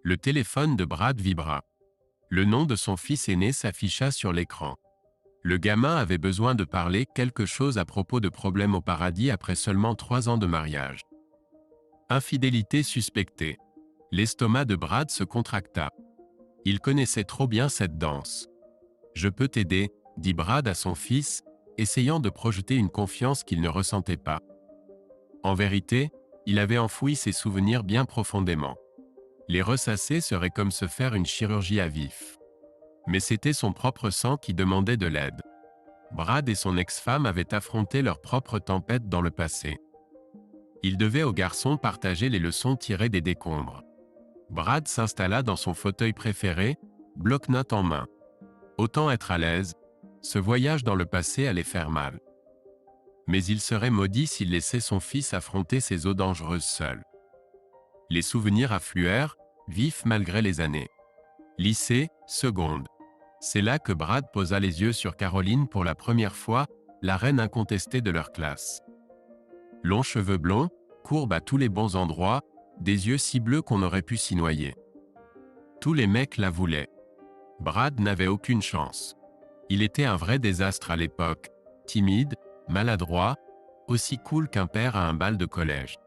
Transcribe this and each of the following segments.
Le téléphone de Brad vibra. Le nom de son fils aîné s'afficha sur l'écran. Le gamin avait besoin de parler quelque chose à propos de problèmes au paradis après seulement 3 ans de mariage. Infidélité suspectée. L'estomac de Brad se contracta. Il connaissait trop bien cette danse. « Je peux t'aider », dit Brad à son fils, essayant de projeter une confiance qu'il ne ressentait pas. En vérité, il avait enfoui ses souvenirs bien profondément. Les ressasser serait comme se faire une chirurgie à vif. Mais c'était son propre sang qui demandait de l'aide. Brad et son ex-femme avaient affronté leur propre tempête dans le passé. Il devait au garçon partager les leçons tirées des décombres. Brad s'installa dans son fauteuil préféré, bloc-notes en main. Autant être à l'aise, ce voyage dans le passé allait faire mal. Mais il serait maudit s'il laissait son fils affronter ces eaux dangereuses seul. Les souvenirs affluèrent, vifs malgré les années. Lycée, seconde. C'est là que Brad posa les yeux sur Caroline pour la première fois, la reine incontestée de leur classe. Longs cheveux blonds, courbe à tous les bons endroits, des yeux si bleus qu'on aurait pu s'y noyer. Tous les mecs la voulaient. Brad n'avait aucune chance. Il était un vrai désastre à l'époque, timide, maladroit, aussi cool qu'un père à un bal de collège.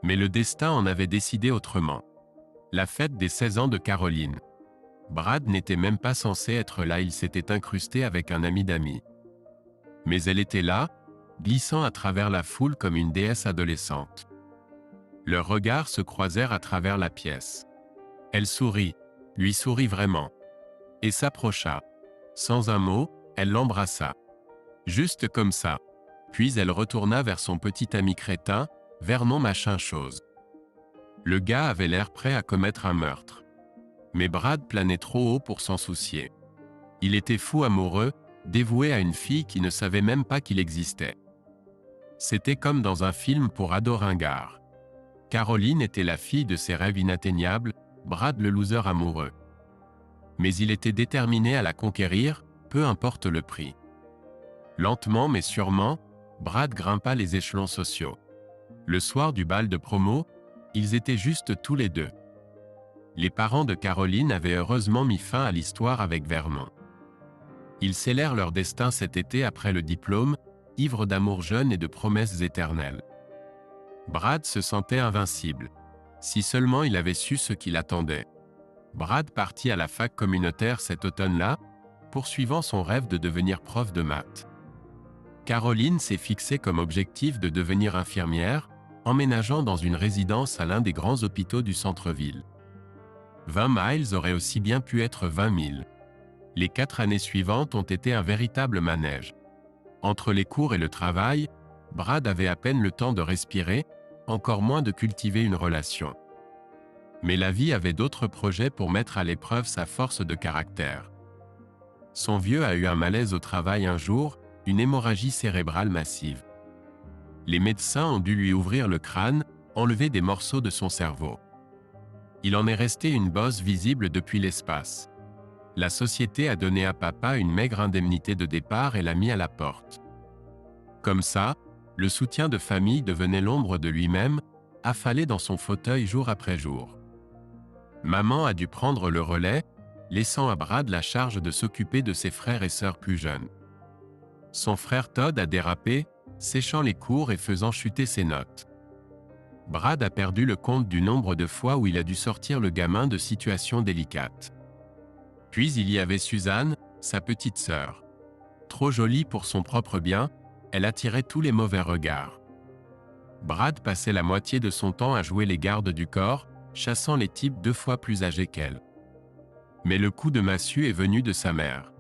Mais le destin en avait décidé autrement. La fête des 16 ans de Caroline. Brad n'était même pas censé être là, il s'était incrusté avec un ami d'amis. Mais elle était là, glissant à travers la foule comme une déesse adolescente. Leurs regards se croisèrent à travers la pièce. Elle sourit, lui sourit vraiment. Et s'approcha. Sans un mot, elle l'embrassa. Juste comme ça. Puis elle retourna vers son petit ami crétin, Vernon machin chose. Le gars avait l'air prêt à commettre un meurtre. Mais Brad planait trop haut pour s'en soucier. Il était fou amoureux, dévoué à une fille qui ne savait même pas qu'il existait. C'était comme dans un film pour ados ringards. Caroline était la fille de ses rêves inatteignables, Brad le loser amoureux. Mais il était déterminé à la conquérir, peu importe le prix. Lentement mais sûrement, Brad grimpa les échelons sociaux. Le soir du bal de promo, ils étaient juste tous les deux. Les parents de Caroline avaient heureusement mis fin à l'histoire avec Vernon. Ils scellèrent leur destin cet été après le diplôme, ivres d'amour jeune et de promesses éternelles. Brad se sentait invincible. Si seulement il avait su ce qui l'attendait. Brad partit à la fac communautaire cet automne-là, poursuivant son rêve de devenir prof de maths. Caroline s'est fixée comme objectif de devenir infirmière, emménageant dans une résidence à l'un des grands hôpitaux du centre-ville. 20 miles aurait aussi bien pu être 20 000. Les 4 années suivantes ont été un véritable manège. Entre les cours et le travail, Brad avait à peine le temps de respirer, encore moins de cultiver une relation. Mais la vie avait d'autres projets pour mettre à l'épreuve sa force de caractère. Son vieux a eu un malaise au travail un jour, une hémorragie cérébrale massive. Les médecins ont dû lui ouvrir le crâne, enlever des morceaux de son cerveau. Il en est resté une bosse visible depuis l'espace. La société a donné à papa une maigre indemnité de départ et l'a mis à la porte. Comme ça, le soutien de famille devenait l'ombre de lui-même, affalé dans son fauteuil jour après jour. Maman a dû prendre le relais, laissant à Brad la charge de s'occuper de ses frères et sœurs plus jeunes. Son frère Todd a dérapé, séchant les cours et faisant chuter ses notes. Brad a perdu le compte du nombre de fois où il a dû sortir le gamin de situations délicates. Puis il y avait Suzanne, sa petite sœur. Trop jolie pour son propre bien, elle attirait tous les mauvais regards. Brad passait la moitié de son temps à jouer les gardes du corps, chassant les types 2 fois plus âgés qu'elle. Mais le coup de massue est venu de sa mère.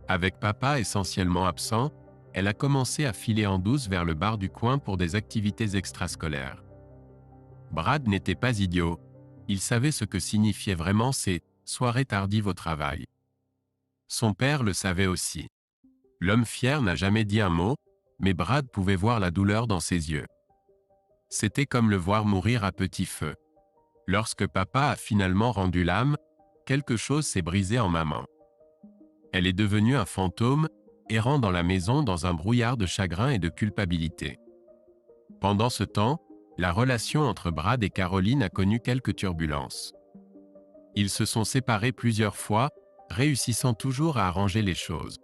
Avec papa essentiellement absent, elle a commencé à filer en douce vers le bar du coin pour des activités extrascolaires. Brad n'était pas idiot. Il savait ce que signifiaient vraiment ces soirées tardives au travail. Son père le savait aussi. L'homme fier n'a jamais dit un mot, mais Brad pouvait voir la douleur dans ses yeux. C'était comme le voir mourir à petit feu. Lorsque papa a finalement rendu l'âme, quelque chose s'est brisé en maman. Elle est devenue un fantôme, errant dans la maison dans un brouillard de chagrin et de culpabilité. Pendant ce temps, la relation entre Brad et Caroline a connu quelques turbulences. Ils se sont séparés plusieurs fois, réussissant toujours à arranger les choses.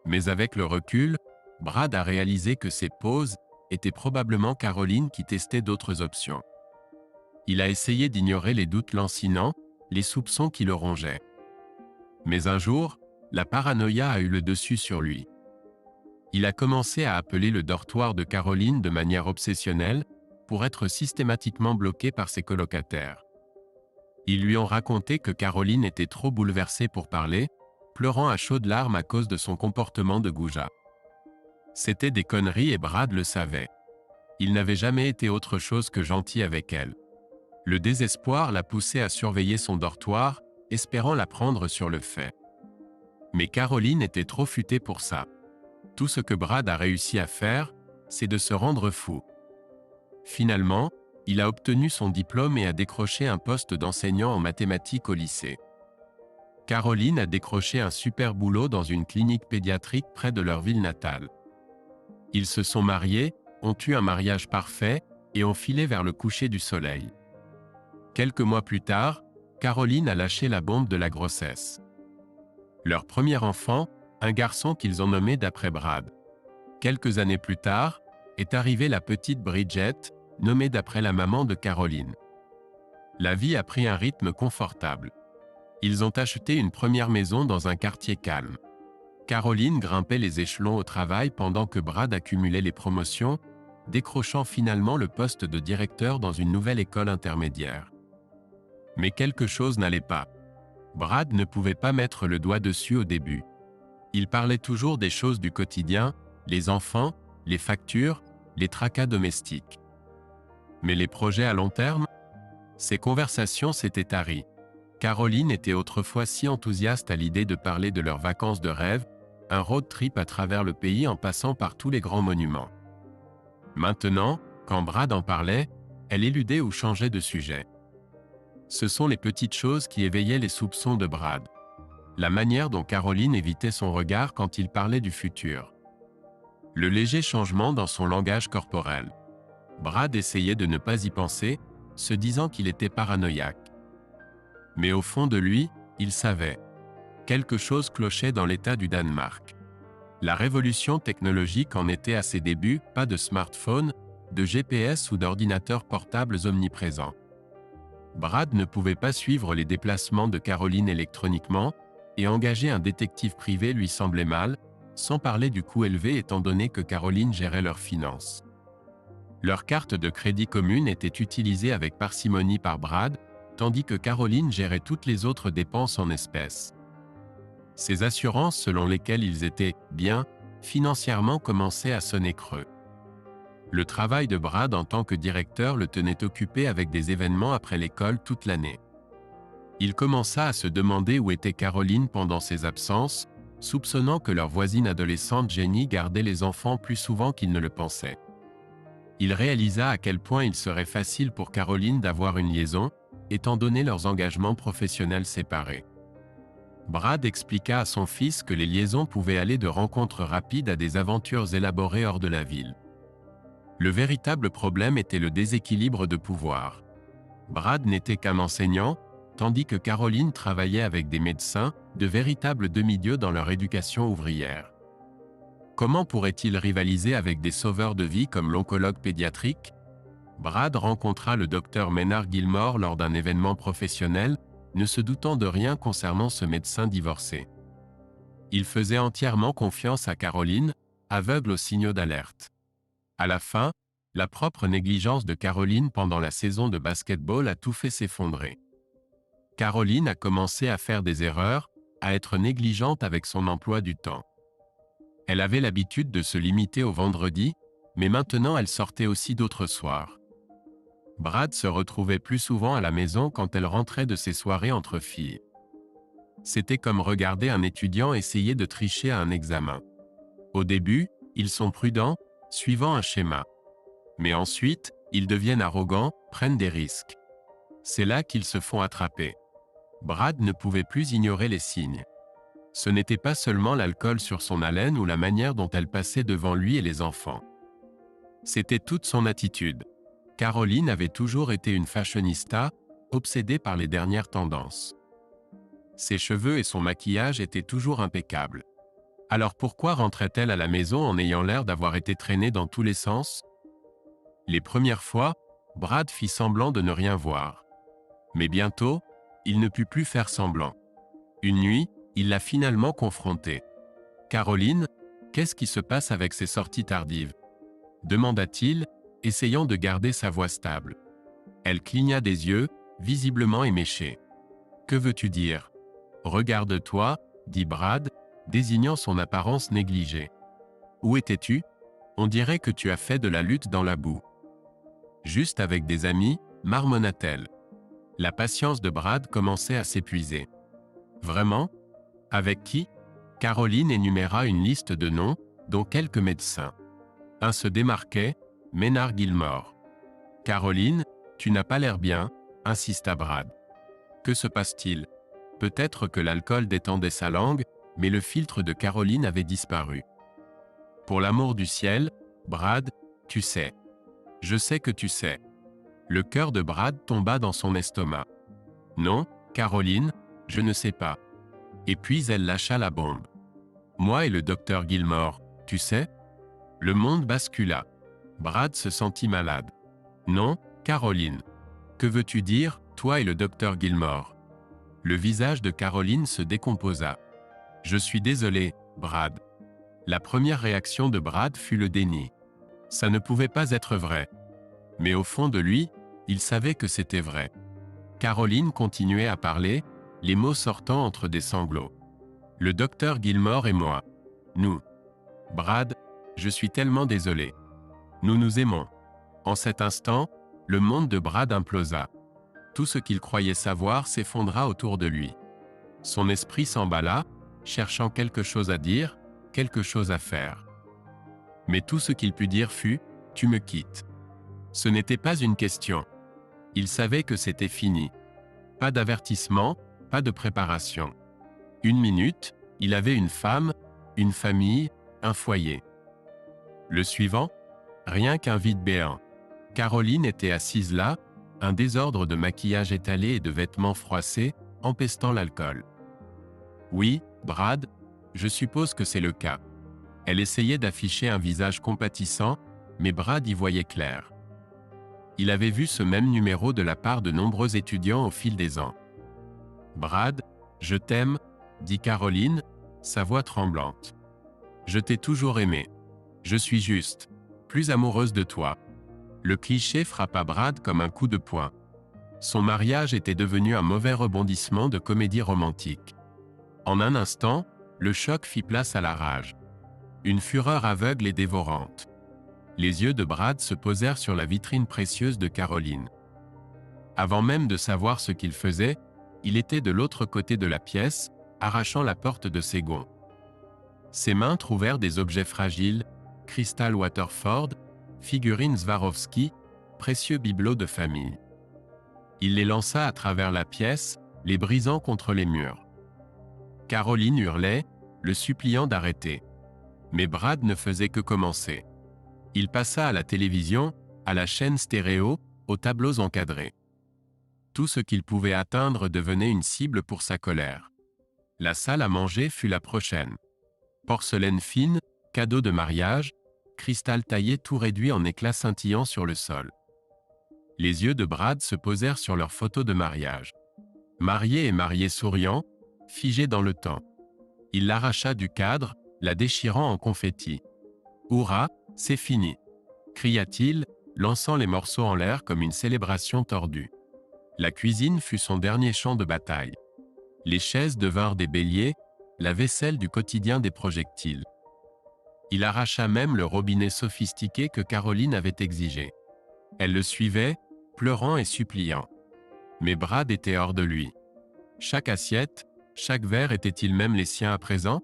Mais avec le recul, Brad a réalisé que ces pauses étaient probablement Caroline qui testait d'autres options. Il a essayé d'ignorer les doutes lancinants, les soupçons qui le rongeaient. Mais un jour, la paranoïa a eu le dessus sur lui. Il a commencé à appeler le dortoir de Caroline de manière obsessionnelle pour être systématiquement bloqué par ses colocataires. Ils lui ont raconté que Caroline était trop bouleversée pour parler, pleurant à chaudes larmes à cause de son comportement de goujat. C'était des conneries et Brad le savait. Il n'avait jamais été autre chose que gentil avec elle. Le désespoir l'a poussé à surveiller son dortoir, espérant la prendre sur le fait. Mais Caroline était trop futée pour ça. Tout ce que Brad a réussi à faire, c'est de se rendre fou. Finalement, il a obtenu son diplôme et a décroché un poste d'enseignant en mathématiques au lycée. Caroline a décroché un super boulot dans une clinique pédiatrique près de leur ville natale. Ils se sont mariés, ont eu un mariage parfait et ont filé vers le coucher du soleil. Quelques mois plus tard, Caroline a lâché la bombe de la grossesse. Leur premier enfant, un garçon qu'ils ont nommé d'après Brad. Quelques années plus tard, est arrivée la petite Bridget, nommée d'après la maman de Caroline. La vie a pris un rythme confortable. Ils ont acheté une première maison dans un quartier calme. Caroline grimpait les échelons au travail pendant que Brad accumulait les promotions, décrochant finalement le poste de directeur dans une nouvelle école intermédiaire. Mais quelque chose n'allait pas. Brad ne pouvait pas mettre le doigt dessus au début. Il parlait toujours des choses du quotidien, les enfants, les factures, les tracas domestiques. Mais les projets à long terme? Ces conversations s'étaient taries. Caroline était autrefois si enthousiaste à l'idée de parler de leurs vacances de rêve, un road trip à travers le pays en passant par tous les grands monuments. Maintenant, quand Brad en parlait, elle éludait ou changeait de sujet. Ce sont les petites choses qui éveillaient les soupçons de Brad. La manière dont Caroline évitait son regard quand il parlait du futur. Le léger changement dans son langage corporel. Brad essayait de ne pas y penser, se disant qu'il était paranoïaque. Mais au fond de lui, il savait. Quelque chose clochait dans l'état du Danemark. La révolution technologique en était à ses débuts, pas de smartphone, de GPS ou d'ordinateurs portables omniprésents. Brad ne pouvait pas suivre les déplacements de Caroline électroniquement, et engager un détective privé lui semblait mal, sans parler du coût élevé étant donné que Caroline gérait leurs finances. Leur carte de crédit commune était utilisée avec parcimonie par Brad, tandis que Caroline gérait toutes les autres dépenses en espèces. Ces assurances selon lesquelles ils étaient « bien » financièrement commençaient à sonner creux. Le travail de Brad en tant que directeur le tenait occupé avec des événements après l'école toute l'année. Il commença à se demander où était Caroline pendant ses absences, soupçonnant que leur voisine adolescente Jenny gardait les enfants plus souvent qu'il ne le pensait. Il réalisa à quel point il serait facile pour Caroline d'avoir une liaison, étant donné leurs engagements professionnels séparés. Brad expliqua à son fils que les liaisons pouvaient aller de rencontres rapides à des aventures élaborées hors de la ville. Le véritable problème était le déséquilibre de pouvoir. Brad n'était qu'un enseignant, tandis que Caroline travaillait avec des médecins, de véritables demi-dieux dans leur éducation ouvrière. Comment pourrait-il rivaliser avec des sauveurs de vie comme l'oncologue pédiatrique? Brad rencontra le docteur Maynard Gilmore lors d'un événement professionnel, ne se doutant de rien concernant ce médecin divorcé. Il faisait entièrement confiance à Caroline, aveugle aux signaux d'alerte. À la fin, la propre négligence de Caroline pendant la saison de basket-ball a tout fait s'effondrer. Caroline a commencé à faire des erreurs, à être négligente avec son emploi du temps. Elle avait l'habitude de se limiter au vendredi, mais maintenant elle sortait aussi d'autres soirs. Brad se retrouvait plus souvent à la maison quand elle rentrait de ses soirées entre filles. C'était comme regarder un étudiant essayer de tricher à un examen. Au début, ils sont prudents, suivant un schéma. Mais ensuite, ils deviennent arrogants, prennent des risques. C'est là qu'ils se font attraper. Brad ne pouvait plus ignorer les signes. Ce n'était pas seulement l'alcool sur son haleine ou la manière dont elle passait devant lui et les enfants. C'était toute son attitude. Caroline avait toujours été une fashionista, obsédée par les dernières tendances. Ses cheveux et son maquillage étaient toujours impeccables. Alors pourquoi rentrait-elle à la maison en ayant l'air d'avoir été traînée dans tous les sens? Les premières fois, Brad fit semblant de ne rien voir. Mais bientôt, il ne put plus faire semblant. Une nuit, il l'a finalement confrontée. « Caroline, qu'est-ce qui se passe avec ces sorties tardives ?» demanda-t-il, essayant de garder sa voix stable. Elle cligna des yeux, visiblement éméchée. « Que veux-tu dire ? Regarde-toi, dit Brad, désignant son apparence négligée. Où étais-tu ? On dirait que tu as fait de la lutte dans la boue. Juste avec des amis, marmonna-t-elle. La patience de Brad commençait à s'épuiser. Vraiment ? Avec qui ? Caroline énuméra une liste de noms, dont quelques médecins. Un se démarquait, Maynard Gilmore. Caroline, tu n'as pas l'air bien, insista Brad. Que se passe-t-il ? Peut-être que l'alcool détendait sa langue, mais le filtre de Caroline avait disparu. Pour l'amour du ciel, Brad, tu sais. Je sais que tu sais. Le cœur de Brad tomba dans son estomac. Non, Caroline, je ne sais pas. Et puis elle lâcha la bombe. Moi et le docteur Gilmore, tu sais ? Le monde bascula. Brad se sentit malade. Non, Caroline. Que veux-tu dire, toi et le docteur Gilmore ? Le visage de Caroline se décomposa. Je suis désolé, Brad. La première réaction de Brad fut le déni. Ça ne pouvait pas être vrai. Mais au fond de lui, il savait que c'était vrai. Caroline continuait à parler, les mots sortant entre des sanglots. Le docteur Gilmore et moi. Nous. Brad, je suis tellement désolé. Nous nous aimons. En cet instant, le monde de Brad implosa. Tout ce qu'il croyait savoir s'effondra autour de lui. Son esprit s'emballa, cherchant quelque chose à dire, quelque chose à faire. Mais tout ce qu'il put dire fut « Tu me quittes ». Ce n'était pas une question. Il savait que c'était fini. Pas d'avertissement, pas de préparation. Une minute, il avait une femme, une famille, un foyer. Le suivant, rien qu'un vide béant. Caroline était assise là, un désordre de maquillage étalé et de vêtements froissés, empestant l'alcool. Oui, Brad, je suppose que c'est le cas. Elle essayait d'afficher un visage compatissant, mais Brad y voyait clair. Il avait vu ce même numéro de la part de nombreux étudiants au fil des ans. Brad, je t'aime, dit Caroline, sa voix tremblante. Je t'ai toujours aimé. Je suis juste, plus amoureuse de toi. Le cliché frappa Brad comme un coup de poing. Son mariage était devenu un mauvais rebondissement de comédie romantique. En un instant, le choc fit place à la rage. Une fureur aveugle et dévorante. Les yeux de Brad se posèrent sur la vitrine précieuse de Caroline. Avant même de savoir ce qu'il faisait, il était de l'autre côté de la pièce, arrachant la porte de ses gonds. Ses mains trouvèrent des objets fragiles, cristal Waterford, figurines Swarovski, précieux bibelots de famille. Il les lança à travers la pièce, les brisant contre les murs. Caroline hurlait, le suppliant d'arrêter. Mais Brad ne faisait que commencer. Il passa à la télévision, à la chaîne stéréo, aux tableaux encadrés. Tout ce qu'il pouvait atteindre devenait une cible pour sa colère. La salle à manger fut la prochaine. Porcelaine fine, cadeau de mariage, cristal taillé tout réduit en éclats scintillants sur le sol. Les yeux de Brad se posèrent sur leur photo de mariage. Marié et marié souriant, figé dans le temps. Il l'arracha du cadre, la déchirant en confettis. « Hurrah, c'est fini !» cria-t-il, lançant les morceaux en l'air comme une célébration tordue. La cuisine fut son dernier champ de bataille. Les chaises devinrent des béliers, la vaisselle du quotidien des projectiles. Il arracha même le robinet sophistiqué que Caroline avait exigé. Elle le suivait, pleurant et suppliant. Mais Brad était hors de lui. Chaque assiette, chaque verre étaient-ils même les siens à présent ?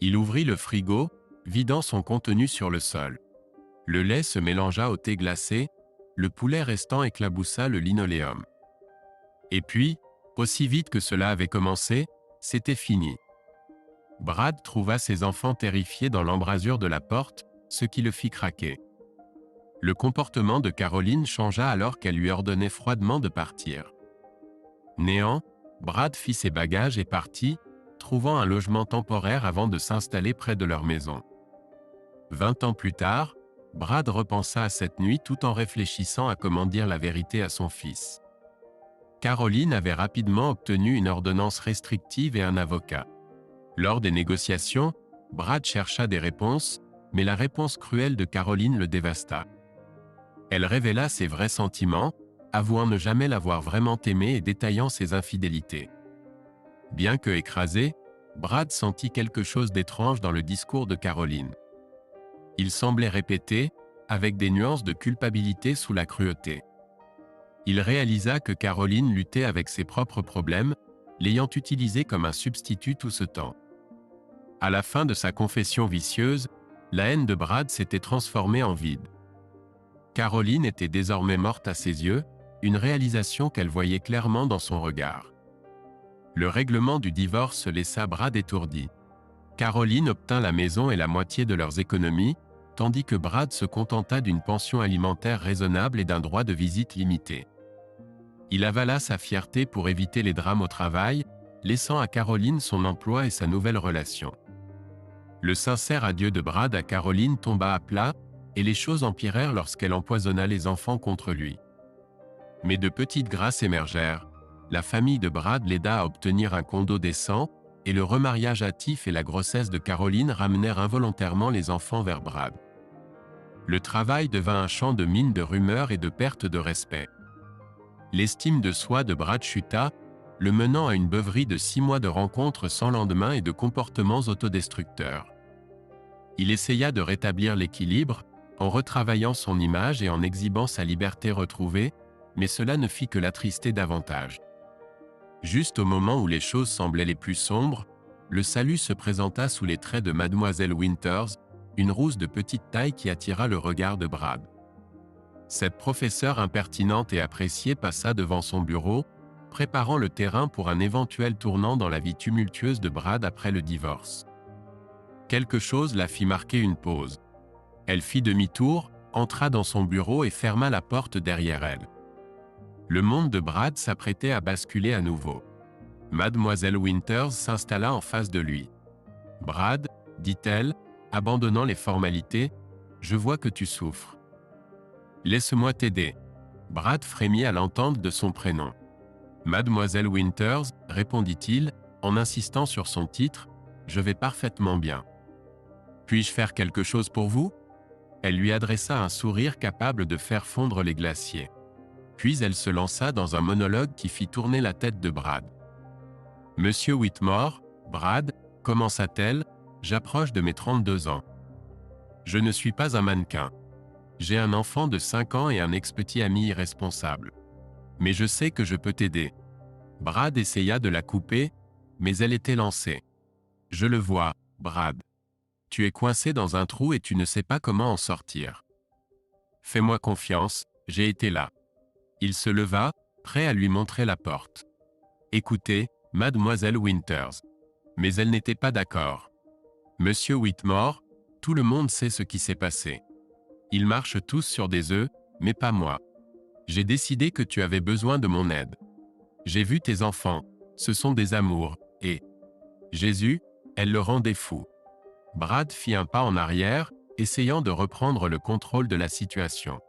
Il ouvrit le frigo, vidant son contenu sur le sol. Le lait se mélangea au thé glacé, le poulet restant éclaboussa le linoléum. Et puis, aussi vite que cela avait commencé, c'était fini. Brad trouva ses enfants terrifiés dans l'embrasure de la porte, ce qui le fit craquer. Le comportement de Caroline changea alors qu'elle lui ordonnait froidement de partir. Néant, Brad fit ses bagages et partit, trouvant un logement temporaire avant de s'installer près de leur maison. 20 ans plus tard, Brad repensa à cette nuit tout en réfléchissant à comment dire la vérité à son fils. Caroline avait rapidement obtenu une ordonnance restrictive et un avocat. Lors des négociations, Brad chercha des réponses, mais la réponse cruelle de Caroline le dévasta. Elle révéla ses vrais sentiments, avouant ne jamais l'avoir vraiment aimé et détaillant ses infidélités. Bien que écrasé, Brad sentit quelque chose d'étrange dans le discours de Caroline. Il semblait répéter, avec des nuances de culpabilité sous la cruauté. Il réalisa que Caroline luttait avec ses propres problèmes, l'ayant utilisé comme un substitut tout ce temps. À la fin de sa confession vicieuse, la haine de Brad s'était transformée en vide. Caroline était désormais morte à ses yeux, une réalisation qu'elle voyait clairement dans son regard. Le règlement du divorce laissa Brad étourdi. Caroline obtint la maison et la moitié de leurs économies, tandis que Brad se contenta d'une pension alimentaire raisonnable et d'un droit de visite limité. Il avala sa fierté pour éviter les drames au travail, laissant à Caroline son emploi et sa nouvelle relation. Le sincère adieu de Brad à Caroline tomba à plat, et les choses empirèrent lorsqu'elle empoisonna les enfants contre lui. Mais de petites grâces émergèrent. La famille de Brad l'aida à obtenir un condo décent, et le remariage hâtif et la grossesse de Caroline ramenèrent involontairement les enfants vers Brad. Le travail devint un champ de mines de rumeurs et de perte de respect. L'estime de soi de Brad chuta, le menant à une beuverie de 6 mois de rencontres sans lendemain et de comportements autodestructeurs. Il essaya de rétablir l'équilibre, en retravaillant son image et en exhibant sa liberté retrouvée, mais cela ne fit que l'attrister davantage. Juste au moment où les choses semblaient les plus sombres, le salut se présenta sous les traits de Mademoiselle Winters, une rousse de petite taille qui attira le regard de Brad. Cette professeure impertinente et appréciée passa devant son bureau, préparant le terrain pour un éventuel tournant dans la vie tumultueuse de Brad après le divorce. Quelque chose la fit marquer une pause. Elle fit demi-tour, entra dans son bureau et ferma la porte derrière elle. Le monde de Brad s'apprêtait à basculer à nouveau. Mademoiselle Winters s'installa en face de lui. « Brad, dit-elle, abandonnant les formalités, je vois que tu souffres. Laisse-moi t'aider. » Brad frémit à l'entente de son prénom. « Mademoiselle Winters, répondit-il, en insistant sur son titre, je vais parfaitement bien. Puis-je faire quelque chose pour vous ?» Elle lui adressa un sourire capable de faire fondre les glaciers. Puis elle se lança dans un monologue qui fit tourner la tête de Brad. « Monsieur Whitmore, Brad, commença-t-elle, j'approche de mes 32 ans. Je ne suis pas un mannequin. J'ai un enfant de 5 ans et un ex-petit ami irresponsable. Mais je sais que je peux t'aider. » Brad essaya de la couper, mais elle était lancée. « Je le vois, Brad. Tu es coincé dans un trou et tu ne sais pas comment en sortir. Fais-moi confiance, j'ai été là. » Il se leva, prêt à lui montrer la porte. « Écoutez, Mademoiselle Winters. » Mais elle n'était pas d'accord. « Monsieur Whitmore, tout le monde sait ce qui s'est passé. Ils marchent tous sur des œufs, mais pas moi. J'ai décidé que tu avais besoin de mon aide. J'ai vu tes enfants, ce sont des amours, et... Jésus, elle le rendait fou. » Brad fit un pas en arrière, essayant de reprendre le contrôle de la situation.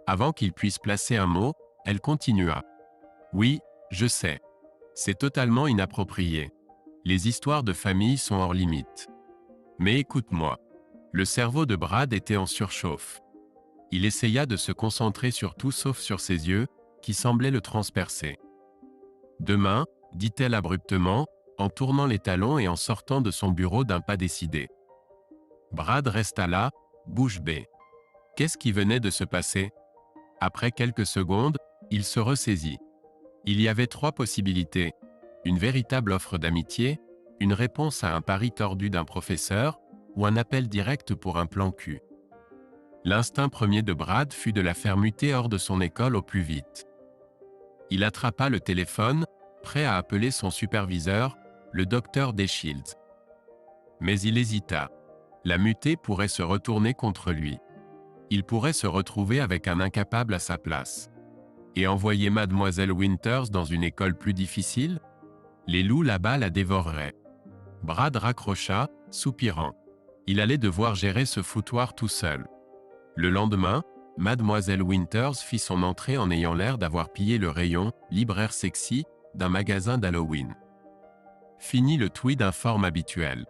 Avant qu'il puisse placer un mot, elle continua. « Oui, je sais. C'est totalement inapproprié. Les histoires de famille sont hors limite. Mais écoute-moi. » Le cerveau de Brad était en surchauffe. Il essaya de se concentrer sur tout sauf sur ses yeux, qui semblaient le transpercer. « Demain, dit-elle abruptement, en tournant les talons et en sortant de son bureau d'un pas décidé. Brad resta là, bouche bée. Qu'est-ce qui venait de se passer? Après quelques secondes, il se ressaisit. Il y avait 3 possibilités. Une véritable offre d'amitié, une réponse à un pari tordu d'un professeur, ou un appel direct pour un plan cul. L'instinct premier de Brad fut de la faire muter hors de son école au plus vite. Il attrapa le téléphone, prêt à appeler son superviseur, le docteur Deshields. Mais il hésita. La muter pourrait se retourner contre lui. Il pourrait se retrouver avec un incapable à sa place. Et envoyer Mademoiselle Winters dans une école plus difficile? Les loups là-bas la dévoreraient. Brad raccrocha, soupirant. Il allait devoir gérer ce foutoir tout seul. Le lendemain, Mademoiselle Winters fit son entrée en ayant l'air d'avoir pillé le rayon « libraire sexy » d'un magasin d'Halloween. Fini le tweed informe habituel.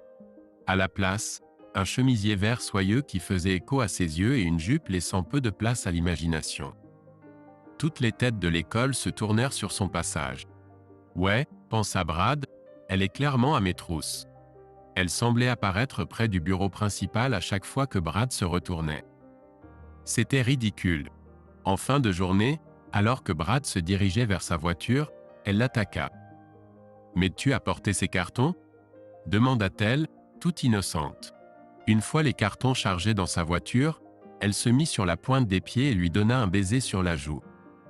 À la place, un chemisier vert soyeux qui faisait écho à ses yeux et une jupe laissant peu de place à l'imagination. Toutes les têtes de l'école se tournèrent sur son passage. « Ouais, pensa Brad, elle est clairement à mes trousses. » Elle semblait apparaître près du bureau principal à chaque fois que Brad se retournait. C'était ridicule. En fin de journée, alors que Brad se dirigeait vers sa voiture, elle l'attaqua. « Mais tu as porté ces cartons ?» demanda-t-elle, toute innocente. Une fois les cartons chargés dans sa voiture, elle se mit sur la pointe des pieds et lui donna un baiser sur la joue.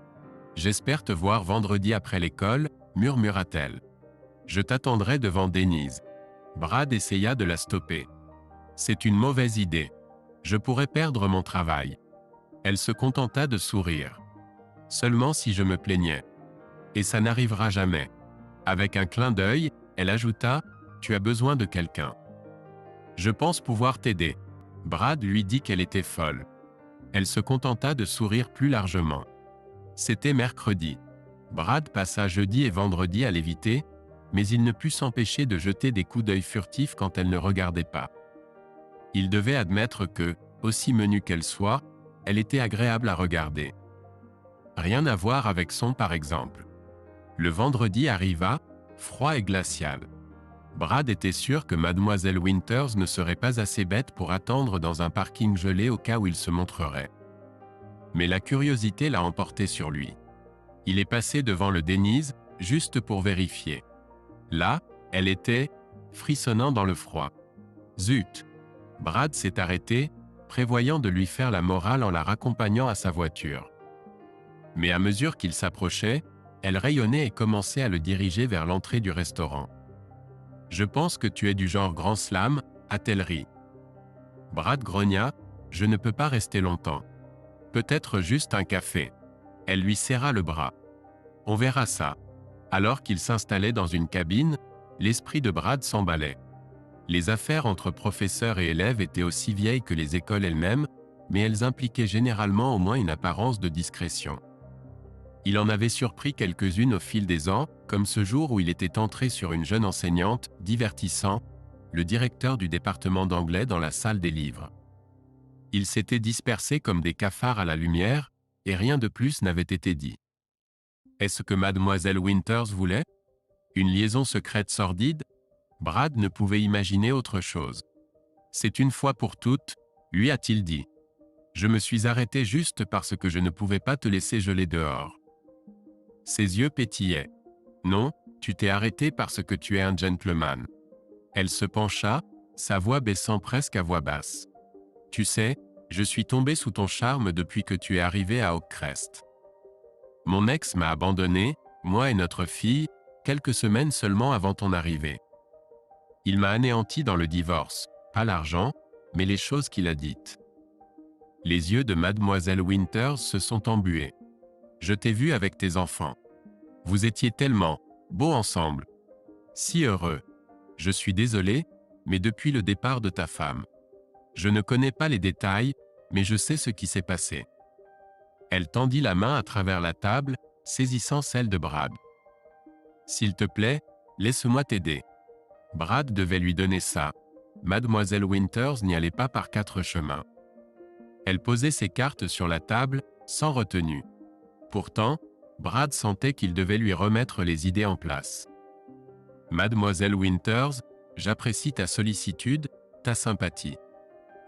« J'espère te voir vendredi après l'école, » murmura-t-elle. « Je t'attendrai devant Denise. » Brad essaya de la stopper. « C'est une mauvaise idée. Je pourrais perdre mon travail. » Elle se contenta de sourire. « Seulement si je me plaignais. Et ça n'arrivera jamais. » Avec un clin d'œil, elle ajouta « Tu as besoin de quelqu'un. » « Je pense pouvoir t'aider. » Brad lui dit qu'elle était folle. Elle se contenta de sourire plus largement. C'était mercredi. Brad passa jeudi et vendredi à l'éviter, mais il ne put s'empêcher de jeter des coups d'œil furtifs quand elle ne regardait pas. Il devait admettre que, aussi menue qu'elle soit, elle était agréable à regarder. Rien à voir avec son par exemple. Le vendredi arriva, froid et glacial. Brad était sûr que Mademoiselle Winters ne serait pas assez bête pour attendre dans un parking gelé au cas où il se montrerait. Mais la curiosité l'a emporté sur lui. Il est passé devant le Denise, juste pour vérifier. Là, elle était, frissonnant dans le froid. Zut! Brad s'est arrêté, prévoyant de lui faire la morale en la raccompagnant à sa voiture. Mais à mesure qu'il s'approchait, elle rayonnait et commençait à le diriger vers l'entrée du restaurant. « Je pense que tu es du genre grand slam, a-t-elle ri. Brad grogna, « Je ne peux pas rester longtemps. Peut-être juste un café. » Elle lui serra le bras. « On verra ça. » Alors qu'il s'installait dans une cabine, l'esprit de Brad s'emballait. Les affaires entre professeurs et élèves étaient aussi vieilles que les écoles elles-mêmes, mais elles impliquaient généralement au moins une apparence de discrétion. Il en avait surpris quelques-unes au fil des ans, comme ce jour où il était entré sur une jeune enseignante, divertissant, le directeur du département d'anglais dans la salle des livres. Ils s'étaient dispersés comme des cafards à la lumière, et rien de plus n'avait été dit. Est-ce que Mademoiselle Winters voulait? Une liaison secrète sordide? Brad ne pouvait imaginer autre chose. C'est une fois pour toutes, lui a-t-il dit. Je me suis arrêté juste parce que je ne pouvais pas te laisser geler dehors. Ses yeux pétillaient. Non, tu t'es arrêté parce que tu es un gentleman. Elle se pencha, sa voix baissant presque à voix basse. Tu sais, je suis tombé sous ton charme depuis que tu es arrivé à Oakcrest. Mon ex m'a abandonné, moi et notre fille, quelques semaines seulement avant ton arrivée. Il m'a anéanti dans le divorce, pas l'argent, mais les choses qu'il a dites. Les yeux de Mademoiselle Winters se sont embués. Je t'ai vu avec tes enfants. Vous étiez tellement beaux ensemble. Si heureux. Je suis désolé, mais depuis le départ de ta femme. Je ne connais pas les détails, mais je sais ce qui s'est passé. Elle tendit la main à travers la table, saisissant celle de Brad. S'il te plaît, laisse-moi t'aider. Brad devait lui donner ça. Mademoiselle Winters n'y allait pas par quatre chemins. Elle posait ses cartes sur la table, sans retenue. Pourtant, Brad sentait qu'il devait lui remettre les idées en place. Mademoiselle Winters, j'apprécie ta sollicitude, ta sympathie.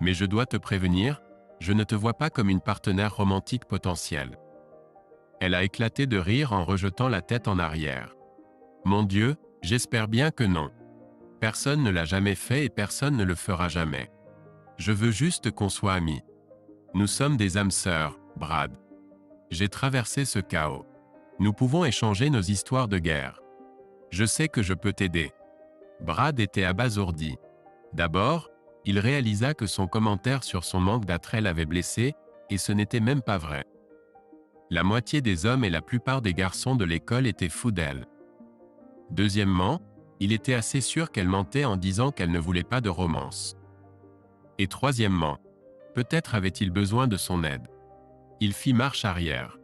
Mais je dois te prévenir, je ne te vois pas comme une partenaire romantique potentielle. Elle a éclaté de rire en rejetant la tête en arrière. Mon Dieu, j'espère bien que non. Personne ne l'a jamais fait et personne ne le fera jamais. Je veux juste qu'on soit amis. Nous sommes des âmes sœurs, Brad. J'ai traversé ce chaos. Nous pouvons échanger nos histoires de guerre. Je sais que je peux t'aider. Brad était abasourdi. D'abord, il réalisa que son commentaire sur son manque d'attrait l'avait blessé, et ce n'était même pas vrai. La moitié des hommes et la plupart des garçons de l'école étaient fous d'elle. Deuxièmement, il était assez sûr qu'elle mentait en disant qu'elle ne voulait pas de romance. Et troisièmement, peut-être avait-il besoin de son aide. Il fit marche arrière.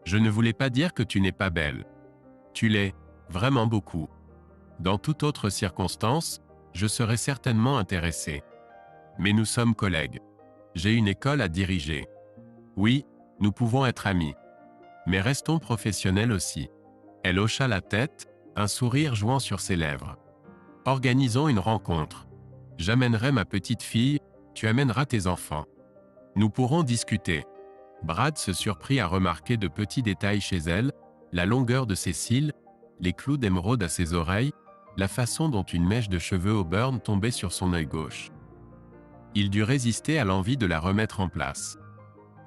Je ne voulais pas dire que tu n'es pas belle. Tu l'es, vraiment beaucoup. Dans toute autre circonstance, je serais certainement intéressé. Mais nous sommes collègues. J'ai une école à diriger. Oui, nous pouvons être amis. Mais restons professionnels aussi. Elle hocha la tête, un sourire jouant sur ses lèvres. Organisons une rencontre. J'amènerai ma petite fille, tu amèneras tes enfants. Nous pourrons discuter. Brad se surprit à remarquer de petits détails chez elle, la longueur de ses cils, les clous d'émeraude à ses oreilles, la façon dont une mèche de cheveux au burn tombait sur son œil gauche. Il dut résister à l'envie de la remettre en place.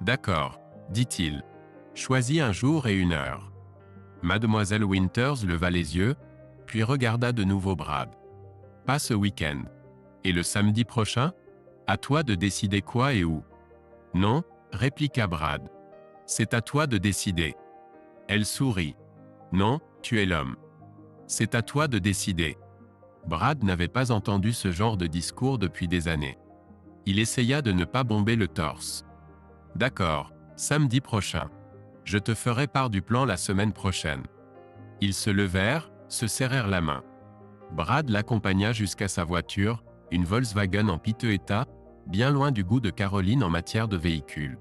D'accord, dit-il. Choisis un jour et une heure. Mademoiselle Winters leva les yeux, puis regarda de nouveau Brad. Pas ce week-end. Et le samedi prochain? À toi de décider quoi et où. Non, répliqua Brad. C'est à toi de décider. Elle sourit. Non, tu es l'homme. C'est à toi de décider. Brad n'avait pas entendu ce genre de discours depuis des années. Il essaya de ne pas bomber le torse. D'accord, samedi prochain. Je te ferai part du plan la semaine prochaine. Ils se levèrent, se serrèrent la main. Brad l'accompagna jusqu'à sa voiture, une Volkswagen en piteux état, bien loin du goût de Caroline en matière de véhicule.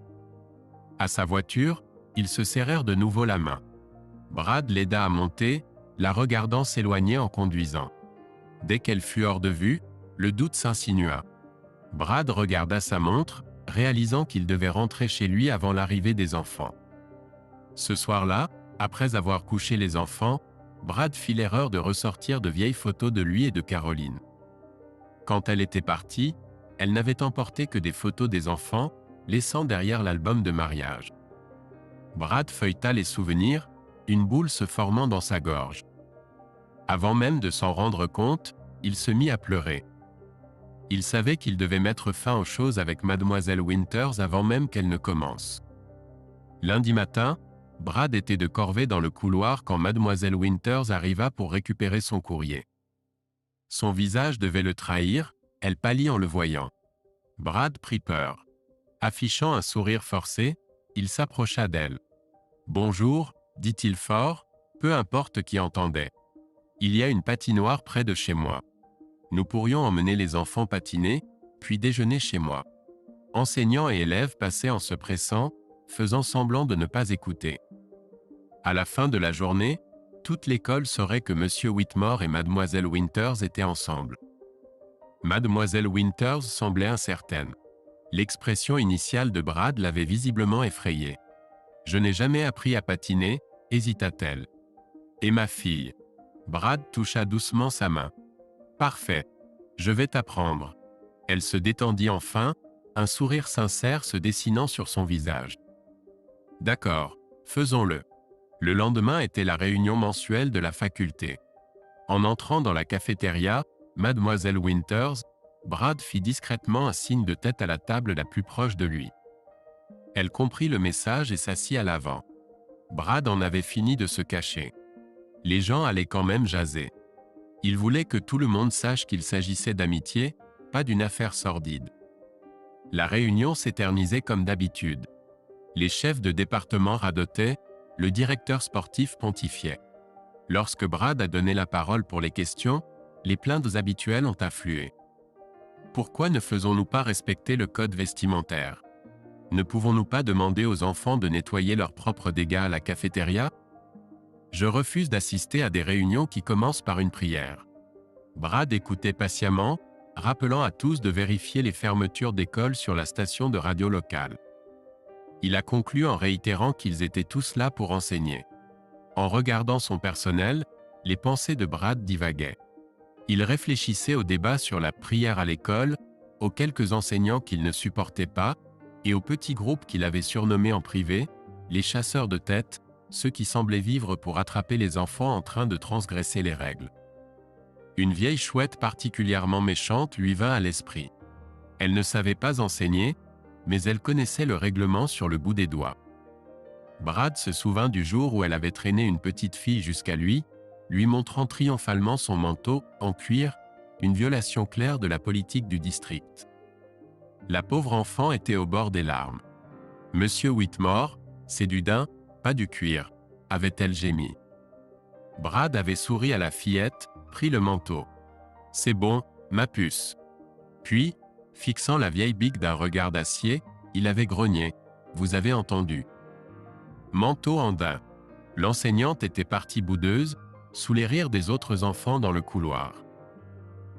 À sa voiture, ils se serrèrent de nouveau la main. Brad l'aida à monter, la regardant s'éloigner en conduisant. Dès qu'elle fut hors de vue, le doute s'insinua. Brad regarda sa montre, réalisant qu'il devait rentrer chez lui avant l'arrivée des enfants. Ce soir-là, après avoir couché les enfants, Brad fit l'erreur de ressortir de vieilles photos de lui et de Caroline. Quand elle était partie, elle n'avait emporté que des photos des enfants, laissant derrière l'album de mariage. Brad feuilleta les souvenirs, une boule se formant dans sa gorge. Avant même de s'en rendre compte, il se mit à pleurer. Il savait qu'il devait mettre fin aux choses avec Mademoiselle Winters avant même qu'elle ne commence. Lundi matin, Brad était de corvée dans le couloir quand Mademoiselle Winters arriva pour récupérer son courrier. Son visage devait le trahir, elle pâlit en le voyant. Brad prit peur. Affichant un sourire forcé, il s'approcha d'elle. « Bonjour », dit-il fort, peu importe qui entendait. « Il y a une patinoire près de chez moi. Nous pourrions emmener les enfants patiner, puis déjeuner chez moi. » Enseignants et élèves passaient en se pressant, faisant semblant de ne pas écouter. À la fin de la journée, toute l'école saurait que M. Whitmore et Mademoiselle Winters étaient ensemble. Mademoiselle Winters semblait incertaine. L'expression initiale de Brad l'avait visiblement effrayée. « Je n'ai jamais appris à patiner », hésita-t-elle. « Et ma fille ?» Brad toucha doucement sa main. « Parfait. Je vais t'apprendre. » Elle se détendit enfin, un sourire sincère se dessinant sur son visage. « D'accord, faisons-le. » Le lendemain était la réunion mensuelle de la faculté. En entrant dans la cafétéria, Mademoiselle Winters, Brad fit discrètement un signe de tête à la table la plus proche de lui. Elle comprit le message et s'assit à l'avant. Brad en avait fini de se cacher. Les gens allaient quand même jaser. Il voulait que tout le monde sache qu'il s'agissait d'amitié, pas d'une affaire sordide. La réunion s'éternisait comme d'habitude. Les chefs de département radotaient, le directeur sportif pontifiait. Lorsque Brad a donné la parole pour les questions, les plaintes habituelles ont afflué. Pourquoi ne faisons-nous pas respecter le code vestimentaire? Ne pouvons-nous pas demander aux enfants de nettoyer leurs propres dégâts à la cafétéria? Je refuse d'assister à des réunions qui commencent par une prière. Brad écoutait patiemment, rappelant à tous de vérifier les fermetures d'école sur la station de radio locale. Il a conclu en réitérant qu'ils étaient tous là pour enseigner. En regardant son personnel, les pensées de Brad divaguaient. Il réfléchissait au débat sur la prière à l'école, aux quelques enseignants qu'il ne supportait pas, et aux petits groupes qu'il avait surnommés en privé, les chasseurs de tête, ceux qui semblaient vivre pour attraper les enfants en train de transgresser les règles. Une vieille chouette particulièrement méchante lui vint à l'esprit. Elle ne savait pas enseigner, mais elle connaissait le règlement sur le bout des doigts. Brad se souvint du jour où elle avait traîné une petite fille jusqu'à lui montrant triomphalement son manteau, en cuir, une violation claire de la politique du district. La pauvre enfant était au bord des larmes. « Monsieur Whitmore, c'est du daim, pas du cuir », avait-elle gémi. Brad avait souri à la fillette, pris le manteau. « C'est bon, ma puce. » Puis, fixant la vieille bique d'un regard d'acier, il avait grogné. « Vous avez entendu. » Manteau en daim. L'enseignante était partie boudeuse, sous les rires des autres enfants dans le couloir.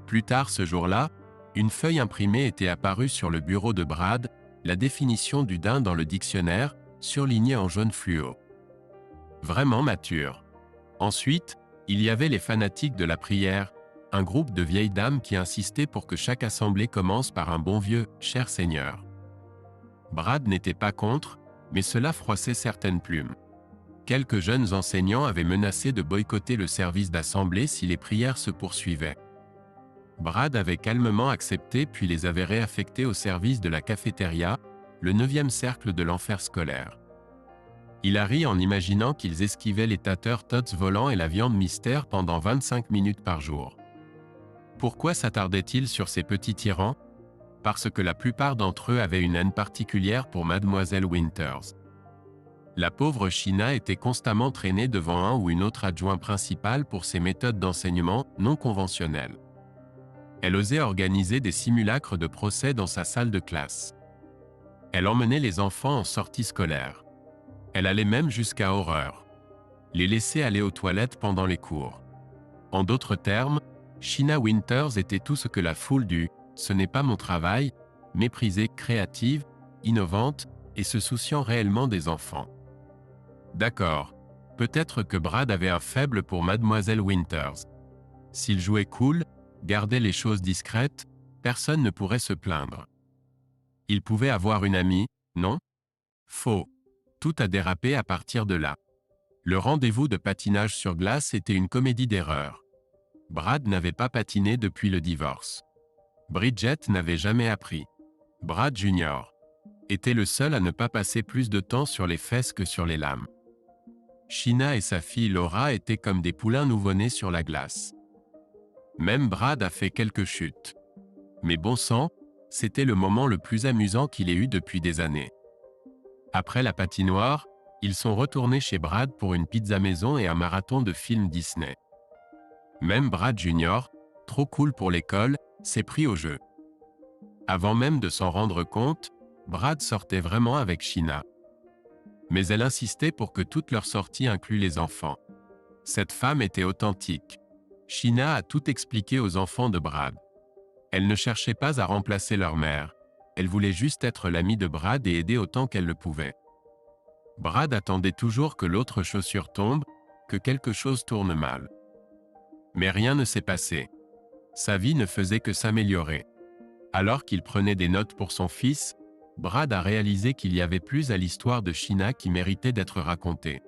Plus tard ce jour-là, une feuille imprimée était apparue sur le bureau de Brad, la définition du daim dans le dictionnaire, surlignée en jaune fluo. Vraiment mature. Ensuite, il y avait les fanatiques de la prière, un groupe de vieilles dames qui insistaient pour que chaque assemblée commence par un bon vieux « Cher Seigneur ». Brad n'était pas contre, mais cela froissait certaines plumes. Quelques jeunes enseignants avaient menacé de boycotter le service d'assemblée si les prières se poursuivaient. Brad avait calmement accepté puis les avait réaffectés au service de la cafétéria, le 9e cercle de l'enfer scolaire. Il a ri en imaginant qu'ils esquivaient les tateurs tots volants et la viande mystère pendant 25 minutes par jour. Pourquoi s'attardait-il sur ces petits tyrans? Parce que la plupart d'entre eux avaient une haine particulière pour Mademoiselle Winters. La pauvre Sheena était constamment traînée devant un ou une autre adjoint principal pour ses méthodes d'enseignement non conventionnelles. Elle osait organiser des simulacres de procès dans sa salle de classe. Elle emmenait les enfants en sortie scolaire. Elle allait même jusqu'à horreur. Les laisser aller aux toilettes pendant les cours. En d'autres termes, Sheena Winters était tout ce que la foule du « ce n'est pas mon travail » méprisée, créative, innovante et se souciant réellement des enfants. D'accord, peut-être que Brad avait un faible pour Mademoiselle Winters. S'il jouait cool, gardait les choses discrètes, personne ne pourrait se plaindre. Il pouvait avoir une amie, non? Faux. Tout a dérapé à partir de là. Le rendez-vous de patinage sur glace était une comédie d'erreurs. Brad n'avait pas patiné depuis le divorce. Bridget n'avait jamais appris. Brad Jr. était le seul à ne pas passer plus de temps sur les fesses que sur les lames. Sheena et sa fille Laura étaient comme des poulains nouveau-nés sur la glace. Même Brad a fait quelques chutes. Mais bon sang, c'était le moment le plus amusant qu'il ait eu depuis des années. Après la patinoire, ils sont retournés chez Brad pour une pizza maison et un marathon de films Disney. Même Brad Jr., trop cool pour l'école, s'est pris au jeu. Avant même de s'en rendre compte, Brad sortait vraiment avec Sheena. Mais elle insistait pour que toutes leurs sorties incluent les enfants. Cette femme était authentique. Sheena a tout expliqué aux enfants de Brad. Elle ne cherchait pas à remplacer leur mère. Elle voulait juste être l'amie de Brad et aider autant qu'elle le pouvait. Brad attendait toujours que l'autre chaussure tombe, que quelque chose tourne mal. Mais rien ne s'est passé. Sa vie ne faisait que s'améliorer. Alors qu'il prenait des notes pour son fils, Brad a réalisé qu'il y avait plus à l'histoire de Sheena qui méritait d'être racontée.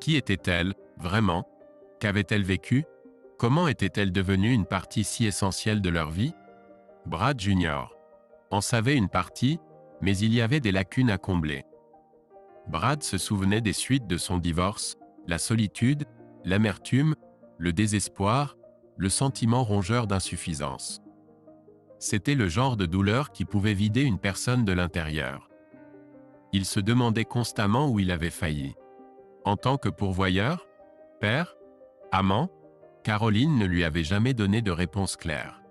Qui était-elle, vraiment? Qu'avait-elle vécu? Comment était-elle devenue une partie si essentielle de leur vie? Brad Jr. en savait une partie, mais il y avait des lacunes à combler. Brad se souvenait des suites de son divorce, la solitude, l'amertume, le désespoir, le sentiment rongeur d'insuffisance. C'était le genre de douleur qui pouvait vider une personne de l'intérieur. Il se demandait constamment où il avait failli. En tant que pourvoyeur? Père? Amant? Caroline ne lui avait jamais donné de réponse claire.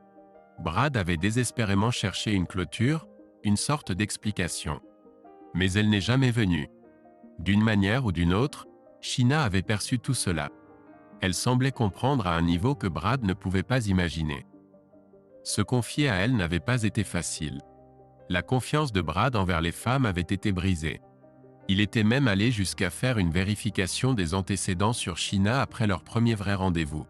Brad avait désespérément cherché une clôture, une sorte d'explication. Mais elle n'est jamais venue. D'une manière ou d'une autre, Sheena avait perçu tout cela. Elle semblait comprendre à un niveau que Brad ne pouvait pas imaginer. Se confier à elle n'avait pas été facile. La confiance de Brad envers les femmes avait été brisée. Il était même allé jusqu'à faire une vérification des antécédents sur Sheena après leur premier vrai rendez-vous.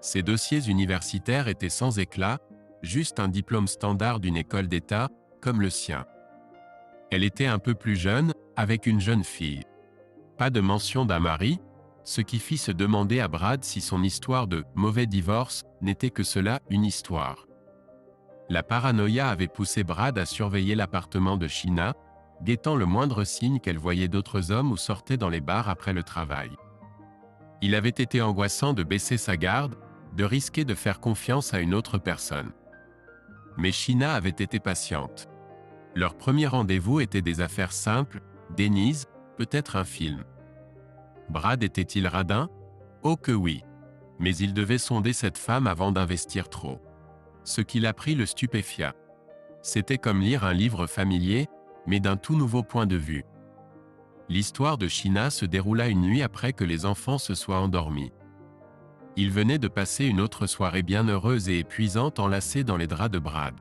Ses dossiers universitaires étaient sans éclat, juste un diplôme standard d'une école d'État, comme le sien. Elle était un peu plus jeune, avec une jeune fille. Pas de mention d'un mari, ce qui fit se demander à Brad si son histoire de « mauvais divorce » n'était que cela, une histoire. La paranoïa avait poussé Brad à surveiller l'appartement de Sheena, guettant le moindre signe qu'elle voyait d'autres hommes ou sortait dans les bars après le travail. Il avait été angoissant de baisser sa garde, de risquer de faire confiance à une autre personne. Mais Sheena avait été patiente. Leur premier rendez-vous était des affaires simples, Denise, peut-être un film. Brad était-il radin? Oh que oui. Mais il devait sonder cette femme avant d'investir trop. Ce qu'il apprit le stupéfia. C'était comme lire un livre familier, mais d'un tout nouveau point de vue. L'histoire de Sheena se déroula une nuit après que les enfants se soient endormis. Ils venaient de passer une autre soirée bien heureuse et épuisante enlacée dans les draps de Brad.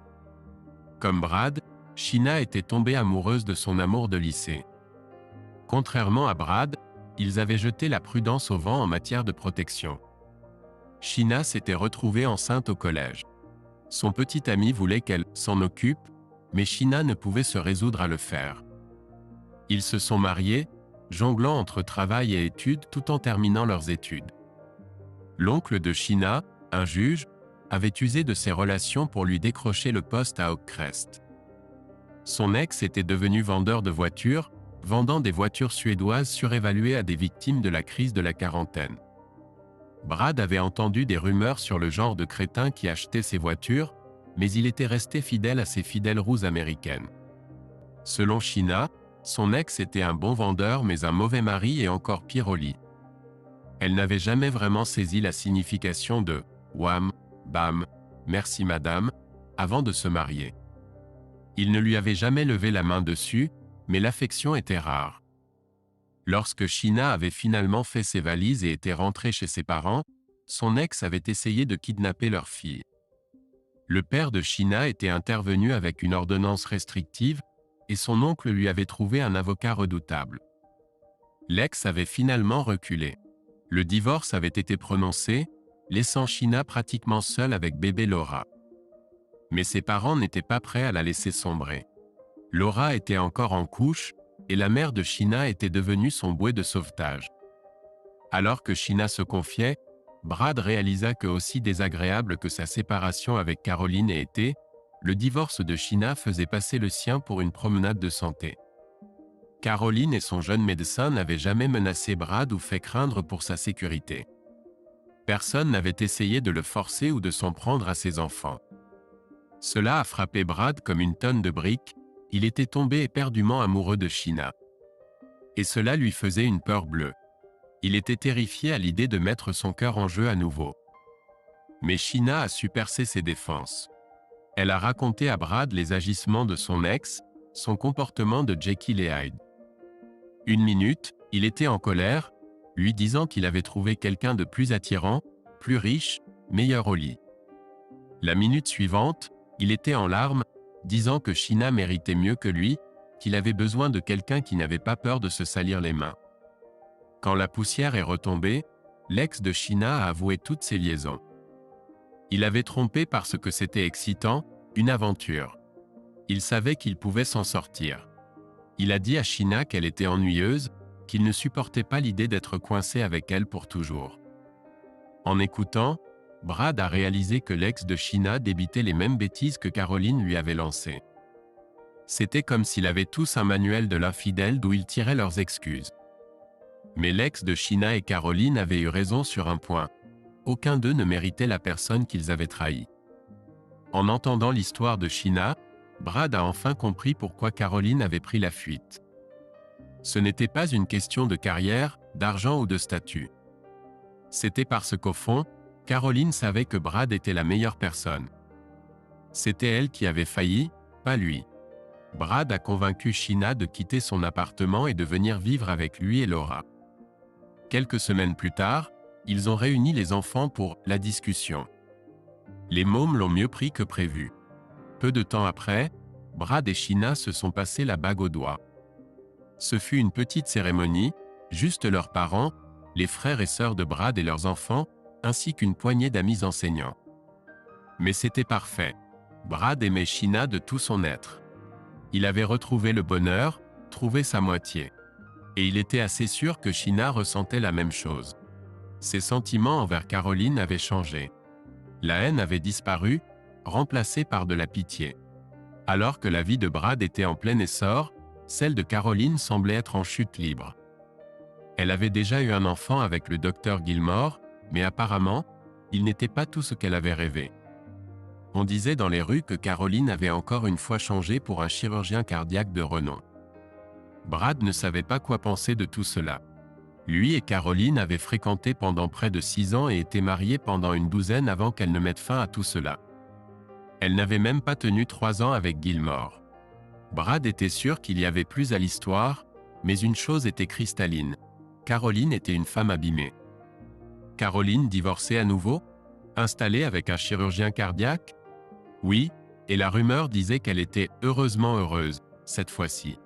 Comme Brad, Sheena était tombée amoureuse de son amour de lycée. Contrairement à Brad, ils avaient jeté la prudence au vent en matière de protection. Sheena s'était retrouvée enceinte au collège. Son petit ami voulait qu'elle s'en occupe, mais Sheena ne pouvait se résoudre à le faire. Ils se sont mariés, jonglant entre travail et études tout en terminant leurs études. L'oncle de Sheena, un juge, avait usé de ses relations pour lui décrocher le poste à Oakcrest. Son ex était devenu vendeur de voitures, vendant des voitures suédoises surévaluées à des victimes de la crise de la quarantaine. Brad avait entendu des rumeurs sur le genre de crétin qui achetait ces voitures, mais il était resté fidèle à ses fidèles roues américaines. Selon Sheena, son ex était un bon vendeur mais un mauvais mari et encore pire au lit. Elle n'avait jamais vraiment saisi la signification de « wham, bam, merci madame » avant de se marier. Il ne lui avait jamais levé la main dessus, mais l'affection était rare. Lorsque Sheena avait finalement fait ses valises et était rentrée chez ses parents, son ex avait essayé de kidnapper leur fille. Le père de Sheena était intervenu avec une ordonnance restrictive, et son oncle lui avait trouvé un avocat redoutable. L'ex avait finalement reculé. Le divorce avait été prononcé, laissant Sheena pratiquement seule avec bébé Laura. Mais ses parents n'étaient pas prêts à la laisser sombrer. Laura était encore en couche, et la mère de Sheena était devenue son bouée de sauvetage. Alors que Sheena se confiait, Brad réalisa que aussi désagréable que sa séparation avec Caroline ait été, le divorce de Sheena faisait passer le sien pour une promenade de santé. Caroline et son jeune médecin n'avaient jamais menacé Brad ou fait craindre pour sa sécurité. Personne n'avait essayé de le forcer ou de s'en prendre à ses enfants. Cela a frappé Brad comme une tonne de briques, il était tombé éperdument amoureux de Sheena. Et cela lui faisait une peur bleue. Il était terrifié à l'idée de mettre son cœur en jeu à nouveau. Mais Sheena a su percer ses défenses. Elle a raconté à Brad les agissements de son ex, son comportement de Jekyll et Hyde. Une minute, il était en colère, lui disant qu'il avait trouvé quelqu'un de plus attirant, plus riche, meilleur au lit. La minute suivante, il était en larmes, disant que Sheena méritait mieux que lui, qu'il avait besoin de quelqu'un qui n'avait pas peur de se salir les mains. Quand la poussière est retombée, l'ex de Sheena a avoué toutes ses liaisons. Il avait trompé parce que c'était excitant, une aventure. Il savait qu'il pouvait s'en sortir. Il a dit à Sheena qu'elle était ennuyeuse, qu'il ne supportait pas l'idée d'être coincé avec elle pour toujours. En écoutant, Brad a réalisé que l'ex de Sheena débitait les mêmes bêtises que Caroline lui avait lancées. C'était comme s'il avait tous un manuel de l'infidèle d'où ils tiraient leurs excuses. Mais l'ex de Sheena et Caroline avaient eu raison sur un point. Aucun d'eux ne méritait la personne qu'ils avaient trahie. En entendant l'histoire de Sheena, Brad a enfin compris pourquoi Caroline avait pris la fuite. Ce n'était pas une question de carrière, d'argent ou de statut. C'était parce qu'au fond, Caroline savait que Brad était la meilleure personne. C'était elle qui avait failli, pas lui. Brad a convaincu Sheena de quitter son appartement et de venir vivre avec lui et Laura. Quelques semaines plus tard, ils ont réuni les enfants pour « la discussion ». Les mômes l'ont mieux pris que prévu. Peu de temps après, Brad et Sheena se sont passés la bague au doigt. Ce fut une petite cérémonie, juste leurs parents, les frères et sœurs de Brad et leurs enfants, ainsi qu'une poignée d'amis enseignants. Mais c'était parfait. Brad aimait Sheena de tout son être. Il avait retrouvé le bonheur, trouvé sa moitié. Et il était assez sûr que Sheena ressentait la même chose. Ses sentiments envers Caroline avaient changé. La haine avait disparu, remplacée par de la pitié. Alors que la vie de Brad était en plein essor, celle de Caroline semblait être en chute libre. Elle avait déjà eu un enfant avec le docteur Gilmore, mais apparemment, il n'était pas tout ce qu'elle avait rêvé. On disait dans les rues que Caroline avait encore une fois changé pour un chirurgien cardiaque de renom. Brad ne savait pas quoi penser de tout cela. Lui et Caroline avaient fréquenté pendant près de 6 ans et étaient mariés pendant une douzaine avant qu'elle ne mette fin à tout cela. Elle n'avait même pas tenu 3 ans avec Gilmore. Brad était sûr qu'il y avait plus à l'histoire, mais une chose était cristalline. Caroline était une femme abîmée. Caroline divorçait à nouveau? Installée avec un chirurgien cardiaque? Oui, et la rumeur disait qu'elle était heureusement heureuse, cette fois-ci.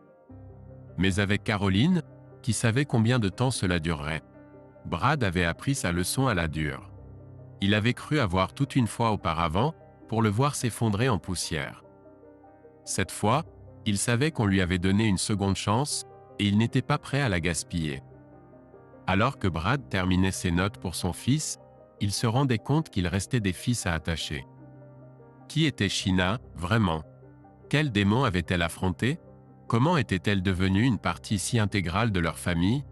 Mais avec Caroline, qui savait combien de temps cela durerait? Brad avait appris sa leçon à la dure. Il avait cru avoir toute une fois auparavant, pour le voir s'effondrer en poussière. Cette fois, il savait qu'on lui avait donné une seconde chance, et il n'était pas prêt à la gaspiller. Alors que Brad terminait ses notes pour son fils, il se rendait compte qu'il restait des fils à attacher. Qui était Sheena, vraiment? Quel démon avait-elle affronté? Comment était-elle devenue une partie si intégrale de leur famille?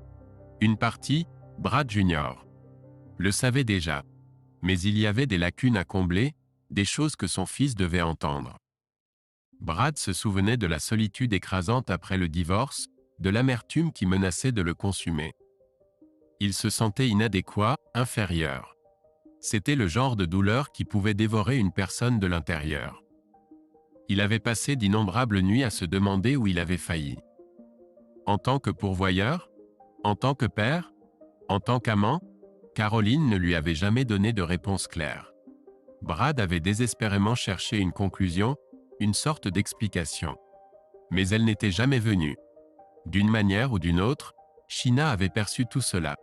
Une partie, Brad Jr. le savait déjà. Mais il y avait des lacunes à combler, des choses que son fils devait entendre. Brad se souvenait de la solitude écrasante après le divorce, de l'amertume qui menaçait de le consumer. Il se sentait inadéquat, inférieur. C'était le genre de douleur qui pouvait dévorer une personne de l'intérieur. Il avait passé d'innombrables nuits à se demander où il avait failli. En tant que pourvoyeur? En tant que père? En tant qu'amant? Caroline ne lui avait jamais donné de réponse claire. Brad avait désespérément cherché une conclusion, une sorte d'explication. Mais elle n'était jamais venue. D'une manière ou d'une autre, Sheena avait perçu tout cela.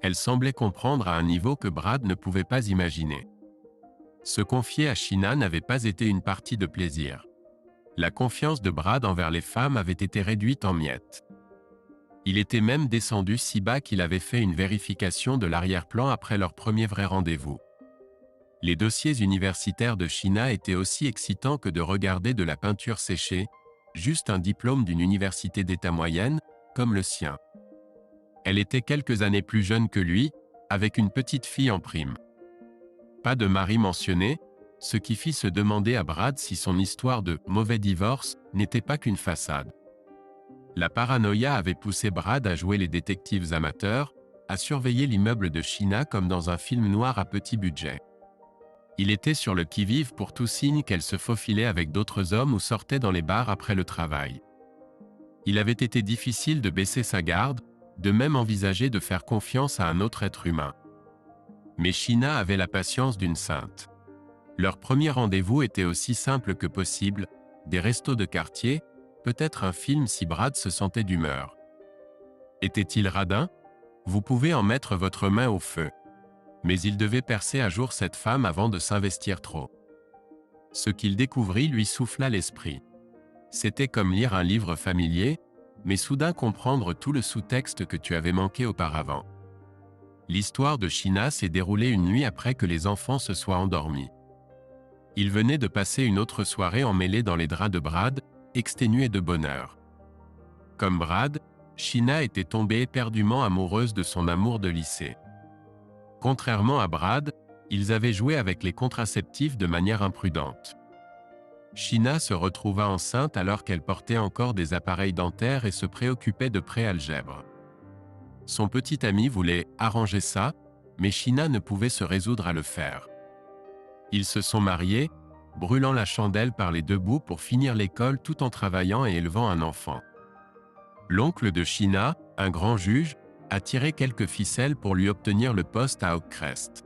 Elle semblait comprendre à un niveau que Brad ne pouvait pas imaginer. Se confier à Sheena n'avait pas été une partie de plaisir. La confiance de Brad envers les femmes avait été réduite en miettes. Il était même descendu si bas qu'il avait fait une vérification de l'arrière-plan après leur premier vrai rendez-vous. Les dossiers universitaires de Sheena étaient aussi excitants que de regarder de la peinture séchée, juste un diplôme d'une université d'état moyenne, comme le sien. Elle était quelques années plus jeune que lui, avec une petite fille en prime. Pas de mari mentionné, ce qui fit se demander à Brad si son histoire de « mauvais divorce » n'était pas qu'une façade. La paranoïa avait poussé Brad à jouer les détectives amateurs, à surveiller l'immeuble de Sheena comme dans un film noir à petit budget. Il était sur le qui-vive pour tout signe qu'elle se faufilait avec d'autres hommes ou sortait dans les bars après le travail. Il avait été difficile de baisser sa garde, de même envisager de faire confiance à un autre être humain. Mais Sheena avait la patience d'une sainte. Leur premier rendez-vous était aussi simple que possible, des restos de quartier, peut-être un film si Brad se sentait d'humeur. Était-il radin? Vous pouvez en mettre votre main au feu. Mais il devait percer à jour cette femme avant de s'investir trop. Ce qu'il découvrit lui souffla l'esprit. C'était comme lire un livre familier, mais soudain comprendre tout le sous-texte que tu avais manqué auparavant. L'histoire de Sheena s'est déroulée une nuit après que les enfants se soient endormis. Il venait de passer une autre soirée emmêlé dans les draps de Brad, exténué de bonheur. Comme Brad, Sheena était tombée éperdument amoureuse de son amour de lycée. Contrairement à Brad, ils avaient joué avec les contraceptifs de manière imprudente. Sheena se retrouva enceinte alors qu'elle portait encore des appareils dentaires et se préoccupait de préalgèbre. Son petit ami voulait arranger ça, mais Sheena ne pouvait se résoudre à le faire. Ils se sont mariés, brûlant la chandelle par les deux bouts pour finir l'école tout en travaillant et élevant un enfant. L'oncle de Sheena, un grand juge, a tiré quelques ficelles pour lui obtenir le poste à Oakcrest.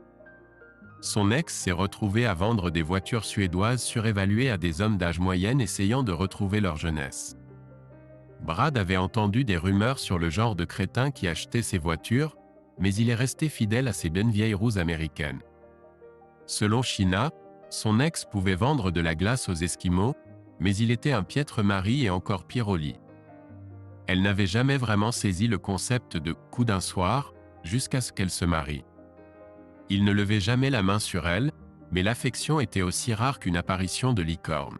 Son ex s'est retrouvé à vendre des voitures suédoises surévaluées à des hommes d'âge moyenne essayant de retrouver leur jeunesse. Brad avait entendu des rumeurs sur le genre de crétin qui achetait ces voitures, mais il est resté fidèle à ses bonnes vieilles roues américaines. Selon Sheena, son ex pouvait vendre de la glace aux Esquimaux, mais il était un piètre mari et encore pire au lit. Elle n'avait jamais vraiment saisi le concept de « coup d'un soir » jusqu'à ce qu'elle se marie. Il ne levait jamais la main sur elle, mais l'affection était aussi rare qu'une apparition de licorne.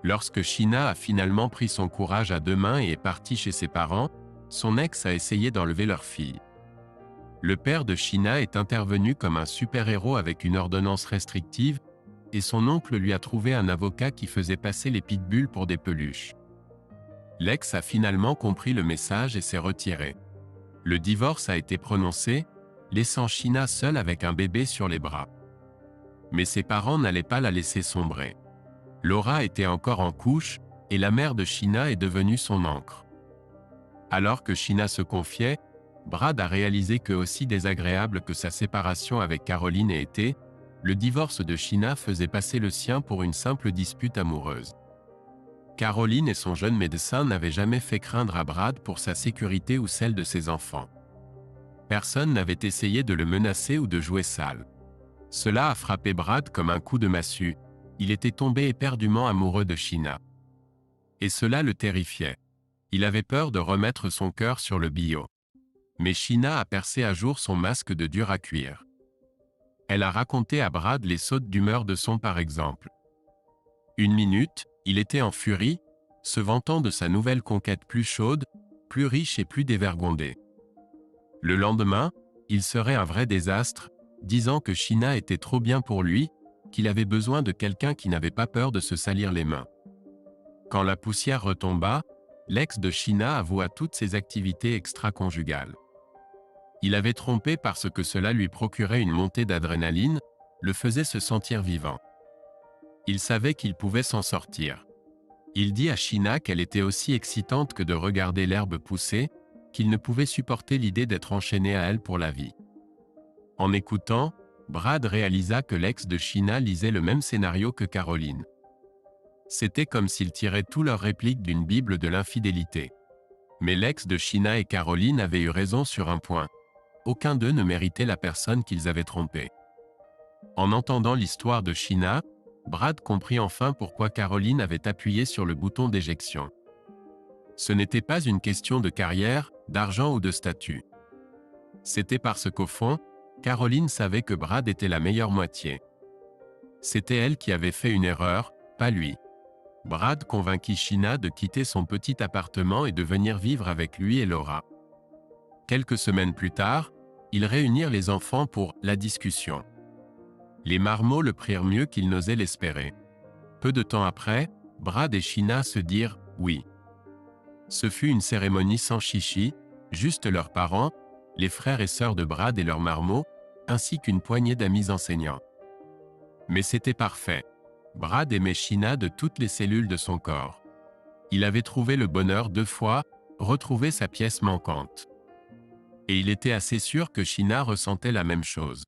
Lorsque Sheena a finalement pris son courage à deux mains et est partie chez ses parents, son ex a essayé d'enlever leur fille. Le père de Sheena est intervenu comme un super-héros avec une ordonnance restrictive, et son oncle lui a trouvé un avocat qui faisait passer les pitbulls pour des peluches. L'ex a finalement compris le message et s'est retiré. Le divorce a été prononcé, laissant Sheena seule avec un bébé sur les bras. Mais ses parents n'allaient pas la laisser sombrer. Laura était encore en couche, et la mère de Sheena est devenue son ancre. Alors que Sheena se confiait, Brad a réalisé que aussi désagréable que sa séparation avec Caroline ait été, le divorce de Sheena faisait passer le sien pour une simple dispute amoureuse. Caroline et son jeune médecin n'avaient jamais fait craindre à Brad pour sa sécurité ou celle de ses enfants. Personne n'avait essayé de le menacer ou de jouer sale. Cela a frappé Brad comme un coup de massue, il était tombé éperdument amoureux de Sheena. Et cela le terrifiait. Il avait peur de remettre son cœur sur le billot. Mais Sheena a percé à jour son masque de dur à cuire. Elle a raconté à Brad les sautes d'humeur de son par exemple. Une minute, il était en furie, se vantant de sa nouvelle conquête plus chaude, plus riche et plus dévergondée. Le lendemain, il serait un vrai désastre, disant que Sheena était trop bien pour lui, qu'il avait besoin de quelqu'un qui n'avait pas peur de se salir les mains. Quand la poussière retomba, l'ex de Sheena avoua toutes ses activités extra-conjugales. Il avait trompé parce que cela lui procurait une montée d'adrénaline, le faisait se sentir vivant. Il savait qu'il pouvait s'en sortir. Il dit à Sheena qu'elle était aussi excitante que de regarder l'herbe pousser, qu'il ne pouvait supporter l'idée d'être enchaîné à elle pour la vie. En écoutant, Brad réalisa que l'ex de Sheena lisait le même scénario que Caroline. C'était comme s'ils tiraient tous leurs répliques d'une Bible de l'infidélité. Mais l'ex de Sheena et Caroline avaient eu raison sur un point. Aucun d'eux ne méritait la personne qu'ils avaient trompée. En entendant l'histoire de Sheena, Brad comprit enfin pourquoi Caroline avait appuyé sur le bouton d'éjection. Ce n'était pas une question de carrière, d'argent ou de statut. C'était parce qu'au fond, Caroline savait que Brad était la meilleure moitié. C'était elle qui avait fait une erreur, pas lui. Brad convainquit Sheena de quitter son petit appartement et de venir vivre avec lui et Laura. Quelques semaines plus tard, ils réunirent les enfants pour « la discussion ». Les marmots le prirent mieux qu'ils n'osaient l'espérer. Peu de temps après, Brad et Sheena se dirent « oui ». Ce fut une cérémonie sans chichi, juste leurs parents, les frères et sœurs de Brad et leurs marmots, ainsi qu'une poignée d'amis enseignants. Mais c'était parfait. Brad aimait Sheena de toutes les cellules de son corps. Il avait trouvé le bonheur 2 fois, retrouvé sa pièce manquante. Et il était assez sûr que Sheena ressentait la même chose.